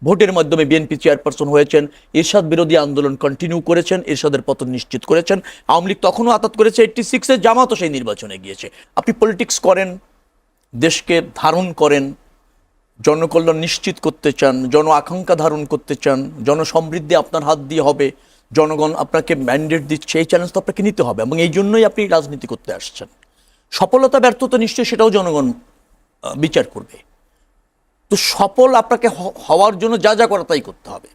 ভোটের মাধ্যমে BNP chairperson হয়েছেন, এরশাদ বিরোধী আন্দোলন কন্টিনিউ করেছেন, এরশাদের পতন নিশ্চিত করেছেন। আওয়ামী লীগ তখনও আতাত করেছে 86-এ, জামাতও সেই নির্বাচনে গিয়েছে। আপনি পলিটিক্স করেন, দেশকে ধারণ করেন, জনকল্যাণ নিশ্চিত করতে চান, জন আকাঙ্ক্ষা ধারণ করতে চান, জনসমৃদ্ধি আপনার হাত দিয়ে হবে, জনগণ আপনাকে ম্যান্ডেট দিচ্ছে, এই চ্যালেঞ্জ তো আপনাকে নিতে হবে এবং এই জন্যই আপনি রাজনীতি করতে আসছেন। সফলতা ব্যর্থতা নিশ্চয়ই সেটাও জনগণ বিচার করবে। তো সফল আপনাকে হওয়ার জন্য যা যা করা তাই করতে হবে।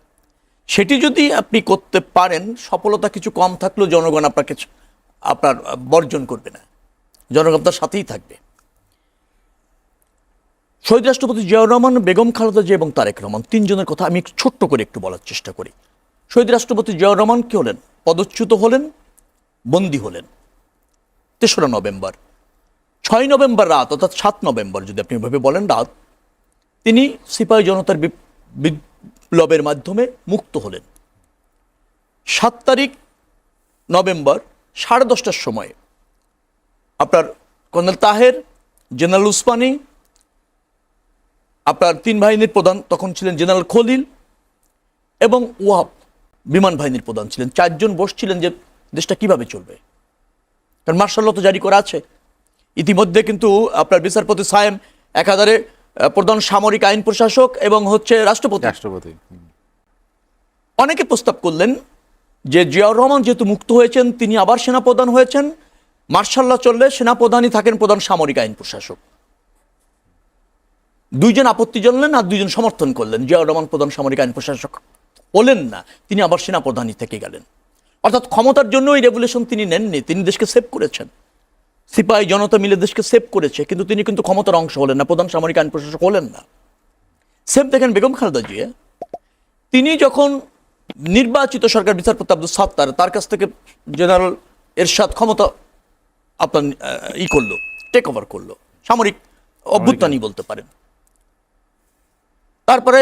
সেটি যদি আপনি করতে পারেন, সফলতা কিছু কম থাকলেও জনগণ আপনার বর্জন করবে না, জনগণ আপনার সাথেই থাকবে। শহীদ রাষ্ট্রপতি জিয়াউর রহমান, বেগম খালেদা জিয়া এবং তারেক রহমান তিনজনের কথা আমি ছোট্ট করে একটু বলার চেষ্টা করি। শহীদ রাষ্ট্রপতি জিয়াউর রহমান কি হলেন? পদচ্যুত হলেন, বন্দী হলেন ৩রা নভেম্বর। ৬ নভেম্বর রাত, অর্থাৎ ৭ নভেম্বর যদি আপনি এভাবে বলেন রাত, তিনি সিপাহী জনতার বিপ্লবের মাধ্যমে মুক্ত হলেন। ৭ তারিখ নভেম্বর 10:30টার সময় আপনার কর্নেল তাহের, জেনারেল উসমানী, আপনার 3 বাহিনীর প্রধান তখন ছিলেন জেনারেল খলিল এবং ওয়াহাব বিমান বাহিনীর প্রধান ছিলেন, 4 জন বসছিলেন যে দেশটা কিভাবে চলবে। কারণ মার্শাল ল তো জারি করা আছে। ইতিমধ্যে কিন্তু আপনার বিচারপতি সায়েম একাধারে প্রধান সামরিক আইন প্রশাসক এবং রাষ্ট্রপতি অনেকে প্রস্তাব করলেন যে জিয়াউর রহমান যেহেতু মুক্ত হয়েছেন, তিনি আবার সেনাপ্রধান হয়েছেন, মার্শাল ল চললে সেনাপ্রধানই থাকেন প্রধান সামরিক আইন প্রশাসক। 2 জন আপত্তি জানালেন আর 2 জন সমর্থন করলেন। জিয়াউর রহমান প্রধান সামরিক আইন প্রশাসক হলেন না, তিনি আবার সেনাপ্রধানই থেকে গেলেন। অর্থাৎ ক্ষমতার জন্য এই রেভলিউশন তিনি নেননি, তিনি দেশকে সেভ করেছেন, সিপাহী জনতা মিলে দেশকে সেভ করেছে, কিন্তু তিনি কিন্তু ক্ষমতার অংশ হলেন না, প্রধান সামরিক আইন প্রশাসক হলেন না। সেভ দেখেন বেগম খালেদা জিয়া, তিনি যখন নির্বাচিত সরকার বিচারপতি আব্দুল সাত্তার, তার কাছ থেকে জেনারেল এরশাদ ক্ষমতা আপনার করলো, টেক ওভার করলো, সামরিক অভ্যুত্থানই বলতে পারেন। তারপরে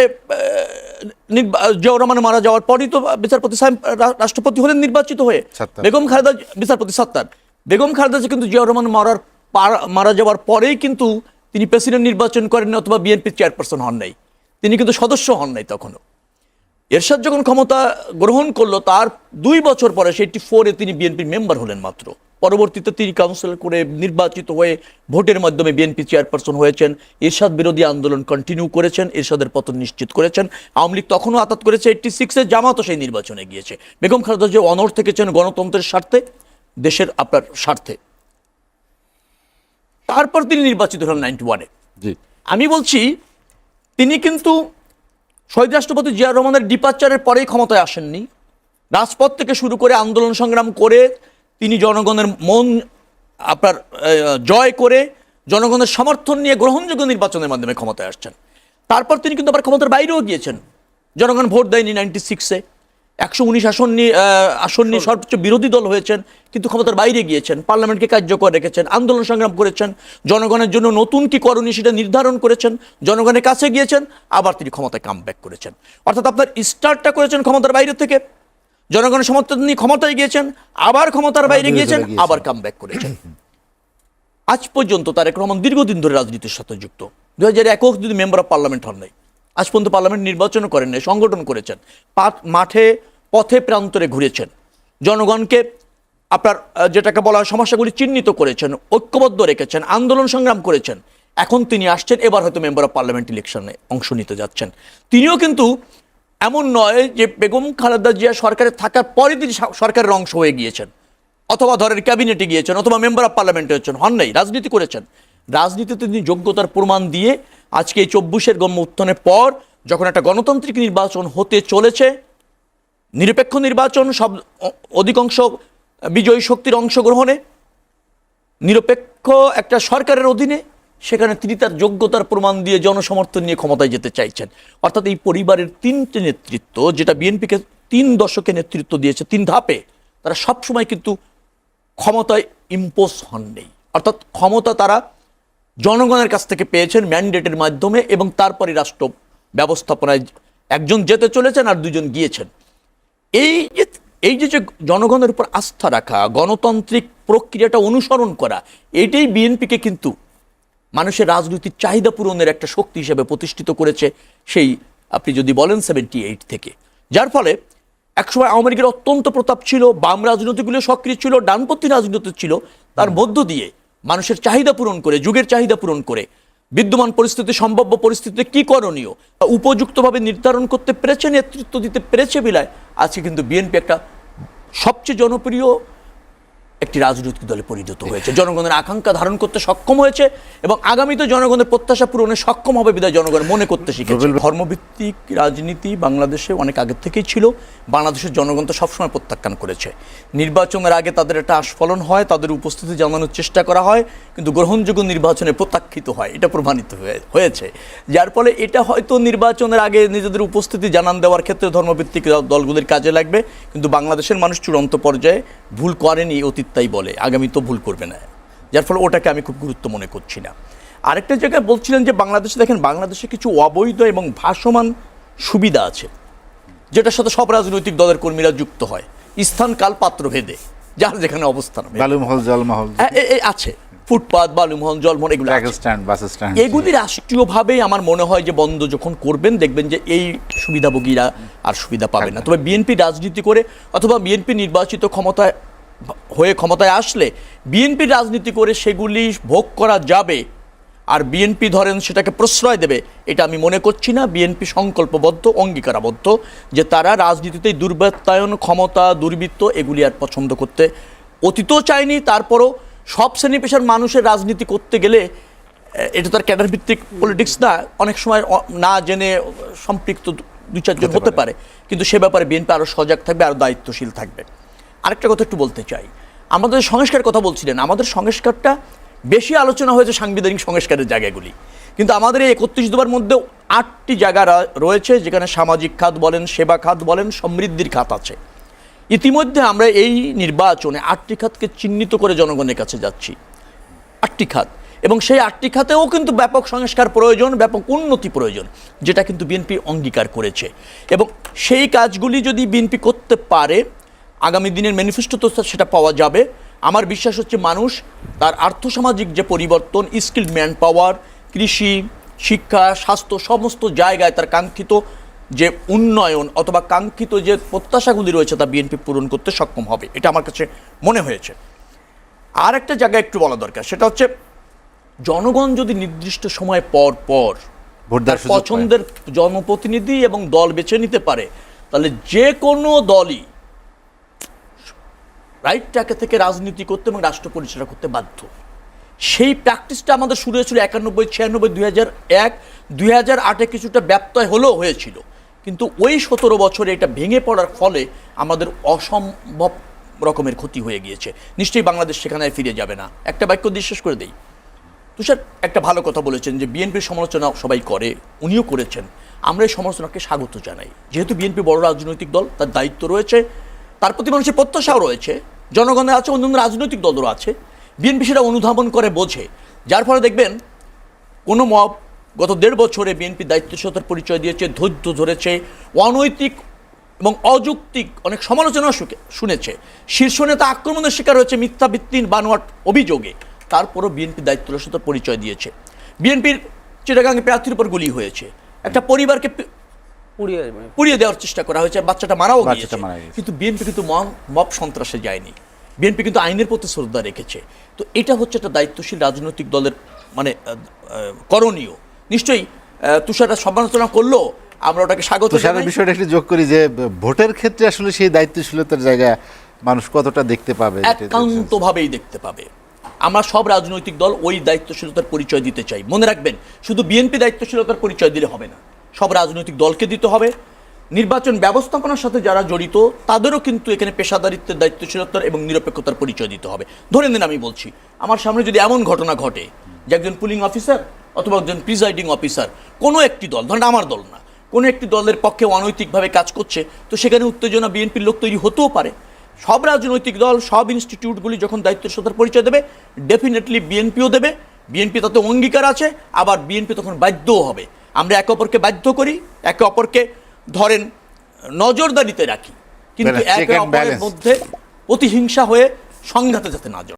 জিয়াউর রহমান মারা যাওয়ার পরই তো বিচারপতি সাহেব রাষ্ট্রপতি হলেন নির্বাচিত হয়ে। বেগম খালেদা, বিচারপতি সাত্তার, বেগম খালেদা কিন্তু জিয়াউর রহমান মারা যাওয়ার পরেই কিন্তু তিনি প্রেসিডেন্ট নির্বাচন করেননি অথবা বিএনপি চেয়ারপারসন হন নাই, তিনি কিন্তু সদস্য হন নাই তখনও। এরশাদ যখন ক্ষমতা গ্রহণ করলো তার 2 বছর পরে 84-এ তিনি বিএনপির মেম্বার হলেন মাত্র। পরবর্তীতে তিনি কাউন্সিলর করে নির্বাচিত হয়ে ভোটের মাধ্যমে বিএনপি চেয়ারপারসন হয়েছেন, এরশাদ বিরোধী আন্দোলন কন্টিনিউ করেছেন, এরশাদের পতন নিশ্চিত করেছেন। আওয়ামী লীগ তখনও আতাত করেছে 86-এ, জামাতও সেই নির্বাচনে গিয়েছে। বেগম খালেদা জিয়া অনড় থেকেছেন গণতন্ত্রের স্বার্থে, দেশের আপনার স্বার্থে। তারপর তিনি নির্বাচিত হলেন 91-এ। আমি বলছি তিনি কিন্তু শহীদ রাষ্ট্রপতি জিয়াউর রহমানের ডিপারচারের পরেই ক্ষমতায় আসেননি। রাজপথ থেকে শুরু করে আন্দোলন সংগ্রাম করে তিনি জনগণের মন আপনার জয় করে জনগণের সমর্থন নিয়ে গ্রহণযোগ্য নির্বাচনের মাধ্যমে ক্ষমতায় আসছেন। তারপর তিনি কিন্তু আবার ক্ষমতার বাইরেও গিয়েছেন। জনগণ ভোট দেয়নি 96-এ, 119 আসন নিয়ে সর্বোচ্চ বিরোধী দল হয়েছেন, কিন্তু ক্ষমতার বাইরে গিয়েছেন, পার্লামেন্টকে কার্যকর রেখেছেন, আন্দোলন সংগ্রাম করেছেন, জনগণের জন্য নতুন কি করণীয় সেটা নির্ধারণ করেছেন, জনগণের কাছে গিয়েছেন, আবার তিনি ক্ষমতায় কামব্যাক করেছেন। অর্থাৎ আপনার স্টার্টটা করেছেন ক্ষমতার বাইরে থেকে, জনগণের সমর্থন নিয়ে ক্ষমতায় গিয়েছেন, আবার ক্ষমতার বাইরে গিয়েছেন, আবার কামব্যাক করেছেন। আজ পর্যন্ত তারেক রহমান দীর্ঘদিন ধরে রাজনীতির সাথে যুক্ত। 2001 যদি মেম্বার অফ পার্লামেন্ট হন নাই, আজ পর্যন্ত পার্লামেন্ট নির্বাচনও করেন নাই, সংগঠন করেছেন, মাঠে পথে প্রান্তরে ঘুরেছেন, জনগণকে আপনার যেটাকে বলা হয় সমস্যাগুলি চিহ্নিত করেছেন, ঐক্যবদ্ধ রেখেছেন, আন্দোলন সংগ্রাম করেছেন। এখন তিনি আসছেন, এবার হয়তো মেম্বার অফ পার্লামেন্ট ইলেকশনে অংশ নিতে যাচ্ছেন। তিনিও কিন্তু এমন নয় যে বেগম খালেদা জিয়া সরকারে থাকার পরে তিনি সরকারের অংশ হয়ে গিয়েছেন, অথবা ধরেন ক্যাবিনেটে গিয়েছেন, অথবা মেম্বার অফ পার্লামেন্টে হচ্ছেন, হন নাই, রাজনীতি করেছেন। রাজনীতিতে তিনি যোগ্যতার প্রমাণ দিয়ে আজকে এই 24-এর গণ উত্থানের পর যখন একটা গণতান্ত্রিক নির্বাচন হতে চলেছে, নিরপেক্ষ নির্বাচন, সব অধিকাংশ বিজয়ী শক্তির অংশগ্রহণে, নিরপেক্ষ একটা সরকারের অধীনে, সেখানে তিনি তার যোগ্যতার প্রমাণ দিয়ে জনসমর্থন নিয়ে ক্ষমতায় যেতে চাইছেন। অর্থাৎ এই পরিবারের 3টে নেতৃত্ব, যেটা বিএনপিকে 3 দশকে নেতৃত্ব দিয়েছে 3 ধাপে, তারা সবসময় কিন্তু ক্ষমতায় ইম্পোজ হননি। অর্থাৎ ক্ষমতা তারা জনগণের কাছ থেকে পেয়েছেন ম্যান্ডেটের মাধ্যমে, এবং তারপরে রাষ্ট্র ব্যবস্থাপনায় একজন যেতে চলেছেন আর 2 জন গিয়েছেন। এই যে জনগণের উপর আস্থা রাখা, গণতান্ত্রিক প্রক্রিয়াটা অনুসরণ করা, এটাই বিএনপিকে কিন্তু মানুষের রাজনৈতিক চাহিদা পূরণের একটা শক্তি হিসেবে প্রতিষ্ঠিত করেছে সেই আপনি যদি বলেন 78 থেকে, যার ফলে একসময় আওয়ামী লীগের অত্যন্ত প্রতাপ ছিল, বাম রাজনীতিগুলো সক্রিয় ছিল, ডানপন্থী রাজনীতি ছিল, তার মধ্য দিয়ে মানুষের চাহিদা পূরণ করে, যুগের চাহিদা পূরণ করে বিদ্যমান পরিস্থিতি, সম্ভাব্য পরিস্থিতিতে কি করণীয় উপযুক্তভাবে নির্ধারণ করতে পেরেছে, নেতৃত্ব দিতে পেরেছে বিলায় আজকে কিন্তু বিএনপি একটা সবচেয়ে জনপ্রিয় একটি রাজনৈতিক দলে পরিণত হয়েছে, জনগণের আকাঙ্ক্ষা ধারণ করতে সক্ষম হয়েছে এবং আগামীতে জনগণের প্রত্যাশা পূরণে সক্ষম হবে বিধায় জনগণ মনে করতে শিখেছে। ধর্মভিত্তিক রাজনীতি বাংলাদেশে অনেক আগে থেকেই ছিল, বাংলাদেশের জনগণ তো সবসময় প্রত্যাখ্যান করেছে। নির্বাচনের আগে তাদের একটা আস্ফলন হয়, তাদের উপস্থিতি জানানোর চেষ্টা করা হয়, কিন্তু গ্রহণযোগ্য নির্বাচনে প্রত্যাখ্যিত হয়, এটা প্রমাণিত হয়েছে। যার ফলে এটা হয়তো নির্বাচনের আগে নিজেদের উপস্থিতি জানান দেওয়ার ক্ষেত্রে ধর্মভিত্তিক দলগুলির কাজে লাগবে, কিন্তু বাংলাদেশের মানুষ চূড়ান্ত পর্যায়ে ভুল করেনি অতীত, তাই বলে আগামী তো ভুল করবে না, যার ফলে ওটাকে আমি খুব গুরুত্ব মনে করছি না। আরেকটা জায়গায় বলছিলেন যে বাংলাদেশে, দেখেন বাংলাদেশে কিছু অবৈধ এবং ভাসমান সুবিধা আছে যেটার সাথে সব রাজনৈতিক দলের কর্মীরা যুক্ত হয়, স্থান কাল পাত্র ভেদে যার যেখানে অবস্থান বালুমহল জলমহল আছে, ফুটপাত, বালুমহল, জলমহল, এগুলো এগুলি রাষ্ট্রীয়ভাবে আমার মনে হয় যে বন্ধ যখন করবেন দেখবেন যে এই সুবিধাভোগীরা আর সুবিধা পাবে না। তবে বিএনপি রাজনীতি করে অথবা বিএনপি নির্বাচিত ক্ষমতায় আসলে বিএনপি রাজনীতি করে সেগুলি ভোগ করা যাবে, আর বিএনপি ধরেন সেটাকে প্রশ্রয় দেবে, এটা আমি মনে করছি না। বিএনপি সংকল্পবদ্ধ, অঙ্গীকারাবদ্ধ যে তারা রাজনীতিতে দুর্বৃত্তায়ন, ক্ষমতা, দুর্বৃত্ত এগুলি আর পছন্দ করতে অতীতও চায়নি। তারপরও সব শ্রেণী পেশার মানুষের রাজনীতি করতে গেলে এটা তার ক্যাডার ভিত্তিক পলিটিক্স না, অনেক সময় না জেনে সম্পৃক্ত দুই চারজন হতে পারে, কিন্তু সে ব্যাপারে বিএনপি আরও সজাগ থাকবে, আরও দায়িত্বশীল থাকবে। আরেকটা কথা একটু বলতে চাই, আমাদের সংস্কার কথা বলছিলেন, আমাদের সংস্কারটা বেশি আলোচনা হয়েছে সাংবিধানিক সংস্কারের জায়গাগুলি, কিন্তু আমাদের এই 31 দফার মধ্যে 8টি জায়গা রয়েছে যেখানে সামাজিক খাত বলেন, সেবা খাত বলেন, সমৃদ্ধির খাত আছে। ইতিমধ্যে আমরা এই নির্বাচনে 8টি খাতকে চিহ্নিত করে জনগণের কাছে যাচ্ছি, 8টি খাত, এবং সেই 8টি খাতেও কিন্তু ব্যাপক সংস্কার প্রয়োজন, ব্যাপক উন্নতি প্রয়োজন, যেটা কিন্তু বিএনপি অঙ্গীকার করেছে। এবং সেই কাজগুলি যদি বিএনপি করতে পারে, আগামী দিনের ম্যানিফেস্টো তো সেটা পাওয়া যাবে। আমার বিশ্বাস হচ্ছে মানুষ তার আর্থসামাজিক যে পরিবর্তন, স্কিল্ড ম্যান পাওয়ার, কৃষি, শিক্ষা, স্বাস্থ্য, সমস্ত জায়গায় তার কাঙ্ক্ষিত যে উন্নয়ন অথবা কাঙ্ক্ষিত যে প্রত্যাশাগুলি রয়েছে তা বিএনপি পূরণ করতে সক্ষম হবে, এটা আমার কাছে মনে হয়েছে। আর একটা জায়গায় একটু বলা দরকার, সেটা হচ্ছে জনগণ যদি নির্দিষ্ট সময় পর পর পছন্দের জনপ্রতিনিধি এবং দল বেছে নিতে পারে, তাহলে যে কোনো দলই রাইট ট্র্যাকে থেকে রাজনীতি করতে এবং রাষ্ট্র পরিচালনা করতে বাধ্য। সেই প্র্যাকটিসটা আমাদের শুরু হয়েছিল 91, 96, 2001, 2008 কিছুটা ব্যত্যয় হয়েছিল, কিন্তু ওই 17 বছরে এটা ভেঙে পড়ার ফলে আমাদের অসম্ভব রকমের ক্ষতি হয়ে গিয়েছে। নিশ্চয়ই বাংলাদেশ সেখানে ফিরে যাবে না। একটা বাক্য দিয়ে শেষ করে দেই, তুষার একটা ভালো কথা বলেছেন যে বিএনপির সমালোচনা সবাই করে, উনিও করেছেন, আমরা এই সমালোচনাকে স্বাগত জানাই। যেহেতু বিএনপি বড় রাজনৈতিক দল, তার দায়িত্ব রয়েছে, তার প্রতি মানুষের প্রত্যাশাও রয়েছে, জনগণের আছে, অন্যান্য রাজনৈতিক দলেরও আছে, বিএনপি সেটা অনুধাবন করে বোঝে। যার ফলে দেখবেন কোনো মব গত 1.5 বছরে বিএনপি দায়িত্বশীলতার পরিচয় দিয়েছে, ধৈর্য ধরেছে, অনৈতিক এবং অযৌক্তিক অনেক সমালোচনা শুনেছে, শীর্ষ নেতা আক্রমণের শিকার হয়েছে মিথ্যা ভিত্তিহীন বানোয়াট অভিযোগে, তারপরও বিএনপি দায়িত্বশীলতার পরিচয় দিয়েছে। বিএনপির চিটাগাংয়ে প্রার্থীর উপর গুলি হয়েছে, একটা পরিবারকে পুড়িয়ে দেওয়ার চেষ্টা করা হয়েছে, বাচ্চাটা মারাও গিয়েছে, কিন্তু বিএনপি কিন্তু মব সন্ত্রাসে যায়নি, বিএনপি কিন্তু আইনের প্রতি শ্রদ্ধা রেখেছে। তো এটা হচ্ছে একটা দায়িত্বশীল রাজনৈতিক দলের মানে করণীয়। নিশ্চয়ই তুষাররা সমালোচনা করলো, আমরা ওটাকে স্বাগত জানাই। বিষয়টা একটু যোগ করি যে ভোটের ক্ষেত্রে আসলে সেই দায়িত্বশীলতার জায়গা মানুষ কতটা দেখতে পাবে, একান্তভাবেই দেখতে পাবে। আমরা সব রাজনৈতিক দল ওই দায়িত্বশীলতার পরিচয় দিতে চাই। মনে রাখবেন, শুধু বিএনপি দায়িত্বশীলতার পরিচয় দিলে হবে না, সব রাজনৈতিক দলকে দিতে হবে। নির্বাচন ব্যবস্থাপনার সাথে যারা জড়িত তাদেরও কিন্তু এখানে পেশাদারিত্বের, দায়িত্বশীলতার এবং নিরপেক্ষতার পরিচয় দিতে হবে। ধরে নিন আমি বলছি, আমার সামনে যদি এমন ঘটনা ঘটে যে একজন পুলিং অফিসার অথবা একজন প্রিজাইডিং অফিসার কোনো একটি দল, ধরেন আমার দল না, কোনো একটি দলের পক্ষে অনৈতিকভাবে কাজ করছে, তো সেখানে উত্তেজনা বিএনপির লোক তৈরি হতেও পারে। সব রাজনৈতিক দল, সব ইনস্টিটিউটগুলি যখন দায়িত্বশীলতার পরিচয় দেবে, ডেফিনেটলি বিএনপিও দেবে, বিএনপি তাতে অঙ্গীকার আছে, আবার বিএনপি তখন বাধ্যও হবে। আমরা একে অপরকে বাধ্য করি, একে অপরকে ধরেন নজরদারিতে রাখি, কিন্তু একে অপরের মধ্যে প্রতিহিংসা হয়ে সংঘাতে যাতে না জড়ায়।